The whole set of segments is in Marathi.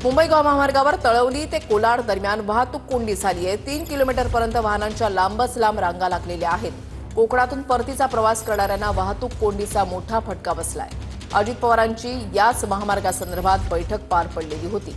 मुंबई गोवा महामार्गावर तळवली ते कोलाड दरम्यान वाहतूक कोंडी झाली आहे। 3 किलोमीटरपर्यंत वाहनांच्या लांबच लांब रांगा लागलेल्या आहेत। कोकणातून परतीचा प्रवास करणाऱ्यांना वाहतूक कोंडीचा मोठा फटका बसलाय। अजित पवारांची याच महामार्गासंदर्भात बैठक पार पडलेली होती।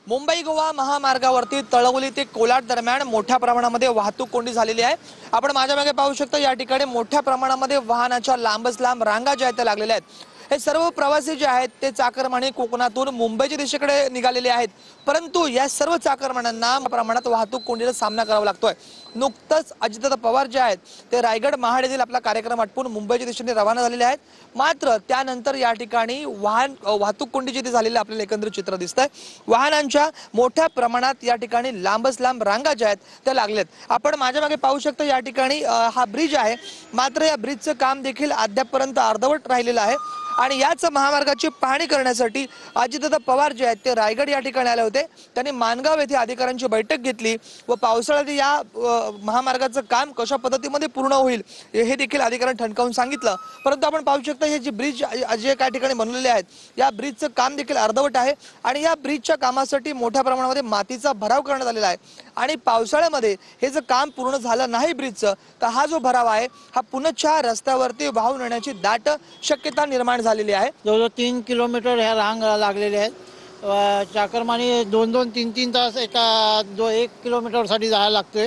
मुंबई गोवा महामार्गावरती तळवली ते कोलाड दरम्यान मोठ्या प्रमाणामध्ये वाहतूक कोंडी झालेली आहे। आपण माझ्या मागे पाहू शकता, या ठिकाणी मोठ्या प्रमाणामध्ये वाहनाच्या लांबच लांब रांगा ज्या आहेत त्या लागलेल्या आहेत। हे सर्व प्रवासी जे आहेत ते चाकरमानी कोकणातून मुंबईच्या दिशेकडे निघालेले आहेत, परंतु या सर्व चाकरमान्यांना प्रमाणात वाहतूक कोंडीचा सामना करावा लागतोय। नुकतंच अजितदादा पवार जे आहेत ते रायगड महाड येथील आपला कार्यक्रम आटपून मुंबईच्या दिशेने रवाना झालेले आहेत। मात्र त्यानंतर या ठिकाणी वाहतूक कोंडी जिथे झालेली आपल्याला एकंदरीत चित्र दिसतंय। वाहनांच्या मोठ्या प्रमाणात या ठिकाणी लांबच लांब रांगा ज्या आहेत त्या लागल्यात। आपण माझ्या मागे पाहू शकता, या ठिकाणी हा ब्रिज आहे, मात्र या ब्रिजचं काम देखील अद्यापपर्यंत अर्धवट राहिलेलं आहे। आणि याच महामार्गाची पाहणी करण्यासाठी अजितदादा पवार जे आहेत ते रायगड या ठिकाणी आले होते। त्यांनी मानगाव येथे अधिकाऱ्यांची बैठक घेतली व पावसाळ्यात या महामार्गाचं काम कशा पद्धतीमध्ये पूर्ण होईल हे देखील अधिकाऱ्यांनी ठणकावून सांगितलं। परंतु आपण पाहू शकता, हे जे ब्रिज जे काही ठिकाणी बनवलेले आहेत, या ब्रिजचं काम देखील अर्धवट आहे आणि या ब्रिजच्या कामासाठी मोठ्या प्रमाणामध्ये मातीचा भराव करण्यात आलेला आहे। आणि पावसाळ्यामध्ये हे जर काम पूर्ण झालं नाही ब्रिजचं, तर हा जो भराव आहे हा पुनश्च रस्त्यावरती वाहून येण्याची दाट शक्यता निर्माण झालेली आहे। जवळजवळ 3 किलोमीटर ह्या रांग लागलेल्या आहेत। चाकरमानी 2-2, 3-3 तास एका 1 किलोमीटरसाठी जायला लागतोय।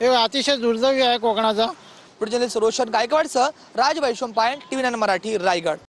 हे अतिशय दुर्दैवी आहे कोकणाचा। पुढे रोशन गायकवाडसह राज वैशंपायन, TV9 मराठी, रायगड।